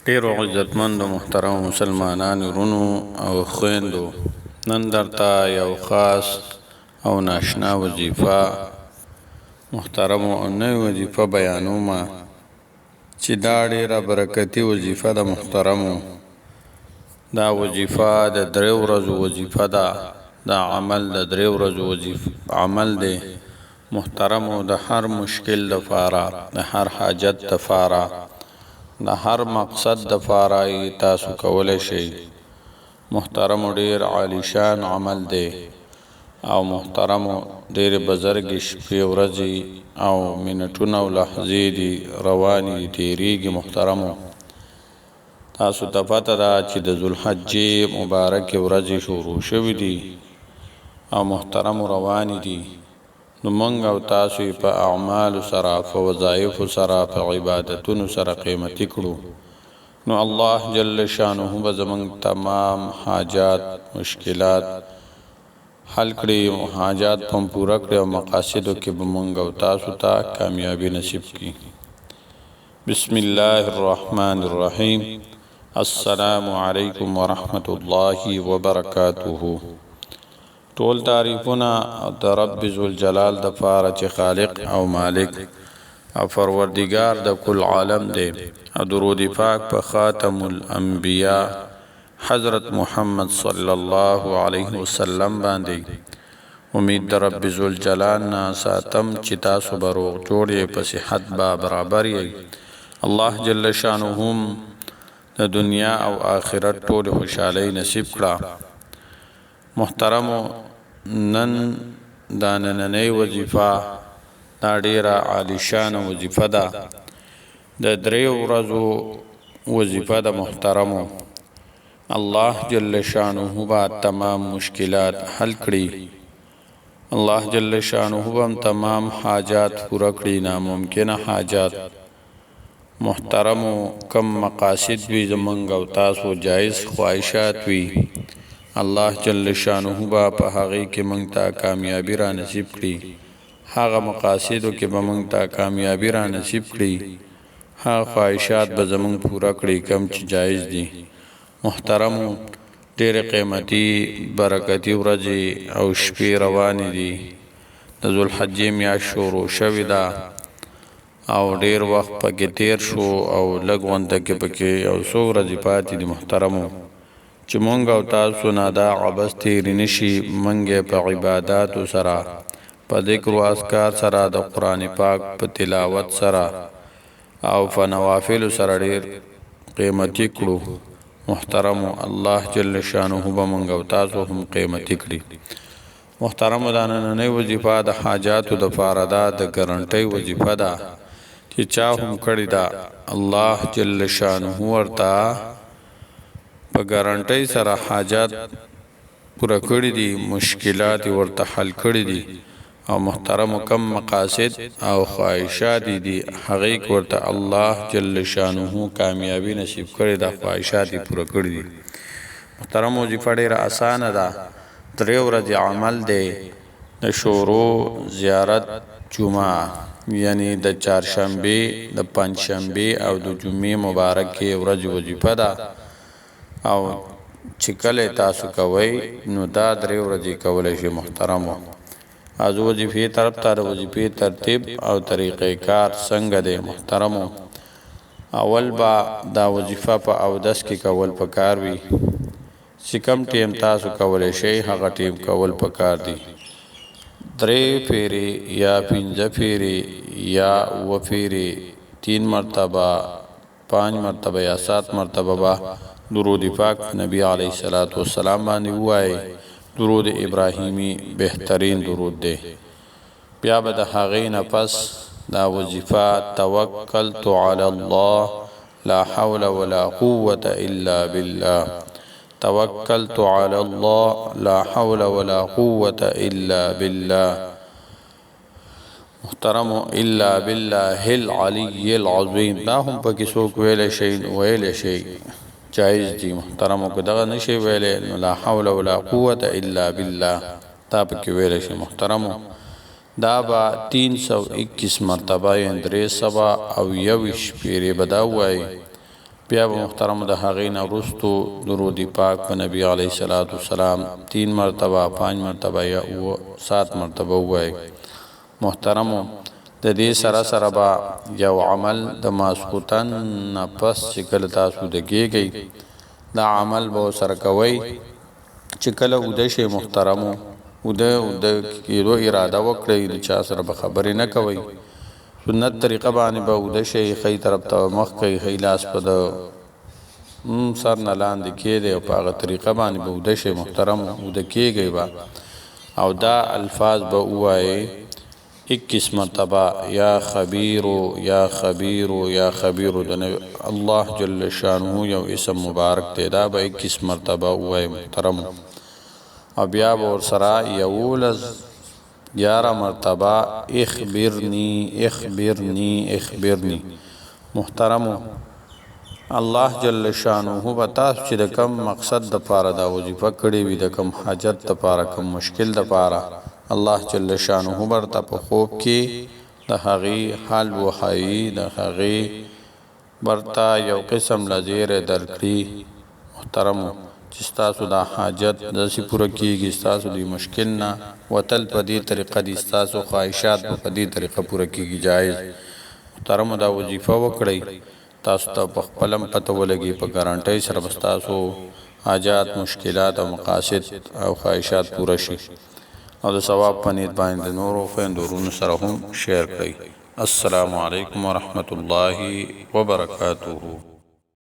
ډیرو عزتمندو محترم مسلمانانو ورونو او خويندو، نن درته یو خاص او ناشنا وظیفه محترم او نوې وظیفه بیانوم چې دا ډیره برکتي وظیفه ده. محترمو، دا وظیفه د درې ورځو وظیفه ده. دا عمل د درې ورځو عمل دی. محترمو، د هر مشکل دپاره، د هر حاجت دپاره، د هر مقصد دپاره تاسو کولی شئ. محترمو، ډیر عالیشان عمل دی او محترمو ډیر بزرګې شپې ورځې او منټونه او لحظې دي روانې دي تیریږي. محترمو، تاسو ته پته ده چې د ذوالحجې مبارکې ورځې شروع شوي دي او محترمو روانې دي. نو موږ او تاسو په اعمالو سره، په وظایفو سره، په عبادتونو سره قیمتي کړو. نو الله جل شانه به زموږ تمام حاجات، مشکلات حل کړي، حاجات هم پوره کړي او مقاصدو کې به موږ او تاسو ته کامیابي نصیب کړي. بسم الله الرحمن الرحیم. السلام علیکم ورحمة الله وبرکاته. ټول تعریفونه د رب ذوالجلال د پاره چې خالق او مالک او پروردگار د کل عالم دی، او درود پاک په خاتم الانبیاء حضرت محمد صلی الله علیه وسلم باندې. امید د رب ذوالجلال نه ساتم چې تاسو به روغ جوړ یې، په صحت به برابر یې. الله جل شانه د دنیا او آخرت ټول خوشحالۍ نصیب کړه. محترمو، نن دا نننۍ وظیفه دا ډیره عالیشانه وظیفه ده، د درې ورځو وظیفه ده. محترمو، الله جل شانه به تمام مشکلات حل کړي، الله جل شانه به تمام حاجات پوره کړي، ناممکنه حاجات. محترمو، کم مقاصد وي زمونږ او تاسو جایز خواهشات وي، الله جل شانه به په هغې کې موږ ته کامیابي را نصیب کړي. هغه مقاصدو کې به موږ ته کامیابي را نصیب کړي، هغه خواهشات به زموږ پوره کړي کم چې جایز دي. محترمو، ډېرې قیمتي برکتي ورځې او شپې روانې دي. د ذوالحجې میاشت شروع شوې ده او ډېر وخت پکې تیر شو او لږ غونډه کې پکې یو څو ورځې پاتې دي. محترمو، چې مونږ او تاسو نه دا عبث تېرې نه شي، مونږ په عباداتو سره، په ذکر و اذکار سره، د قرآن پاک په تلاوت سره او په نوافلو سره ډېر قیمتي کړو. محترمو، الله جل شانه به مونږ او تاسو هم قیمتي کړي. محترمو، دا نننۍ وظیفه د حاجاتو دپاره ده، د ګرنټۍ وظیفه ده چې چا هم کړې ده، الله جل شانه ورته په ګارانټۍ سره حاجات پوره کړي دي، مشکلات ورته حل کړي دي. او محترمو، کم مقاصد او خواهشات دي هغې ورته الله جل شانه کامیابي نصیب کړي ده، خواهشات یې پوره کړي دي. محترمو، وظیفه ډېره اسانه ده، درې ورځې عمل دی. د شروع زیارت جمعه، یعنی د چهارشنبې، د پنجشنبې او د جمعې مبارکې ورځې وظیفه ده. او چې کله تاسو کوئ نو دا درې ورځې کولی شئ. محترمو، از وظیفې طرف ته د وظیفې ترتیب او طریقې کار څنګه دی. محترمو، اول به دا وظیفه په اودس کې کول پکار وي. چې کم ټیم تاسو کولی شئ هغه ټیم کول پکار دي. 3 پھیرې یا 5 پھیرې یا 7 پھیرې، 3 مرتبه، 5 مرتبه یا 7 مرتبه به درود پاک نبی علیه الصلاۃ والسلام باندې ووایي. درود ابراهیمی بهترین درود دی. بیا به د هغې نه پس دا وظیفه توکلت علی الله لا حول ولا قوة الا بالله، توکلت علی الله لا حول ولا قوة الا بالله. محترمو، الا بالله العلی العظیم، دا هم پکې څوک ویلی شي ویلی شي، جایز دي. محترمو، که دغه نشي ویلی نو لا حول ولا قوة الا بالله دا پکې ویلی شي. محترمو، دا به 321 مرتبه، یعنی 321 پیرې به دا ووایي. بیا به محترم د هغې نه وروستو درود پاک په نبی علیه الصلاة والسلام 3 مرتبه 5 مرتبه یا 7 مرتبه ووایئ. محترمو د دې سره سره به یو عمل د ماسخوتن نه پس چې کله تاسو د کېږئ دا عمل به ورسره کوئ چې کله اوده شئ. محترمو اوده کېدو اراده وکړئ، د چا سره به خبرې نه کوئ. سنت طریقه باندې به اوده شئ، ښی طرف ته مخ کوئ، ښی لاس په د سر نه لاندې کېږدئ او په هغه طریقه باندې به اوده شئ. محترمو اوده کېږئ به او دا الفاظ به ووایئ 21 مرتبه یا خبیرو یا خبیرو یا خبیرو د الله جل شانه یو اسم مبارک دی، دا به 21 مرتبه ووایئ. محترمو او بیا به ورسره 11 مرتبه اخبرنی اخبرنی اخبرنی. محترمو الله جل شانه به تاسو چې د کم مقصد د پاره دا وظیفه کړې وي، د کم حاجت د پاره، کم مشکل د پاره، الله جل شانه برته په خوب کې د هغې حل وښایي، د هغې برته یو قسم لزیر درکړي. محترمو چې ستاسو دا حاجت داسې پوره کېږي، ستاسو د مشکل نه وتل په دې طریقه دي، ستاسو خواهشات په دې طریقه پوره کېږي جایز. محترمو دا وظیفه وکړئ، تاسو ته په خپله هم پته ولګي، په ګارانټۍ سره به ستاسو حاجات، مشکلات او مقاصد او خواهشات پوره شي او د ثواب په نیت باندې د نورو خویندو ورونو سره هم شیر کړئ. السلام علیکم ورحمة الله وبرکاته.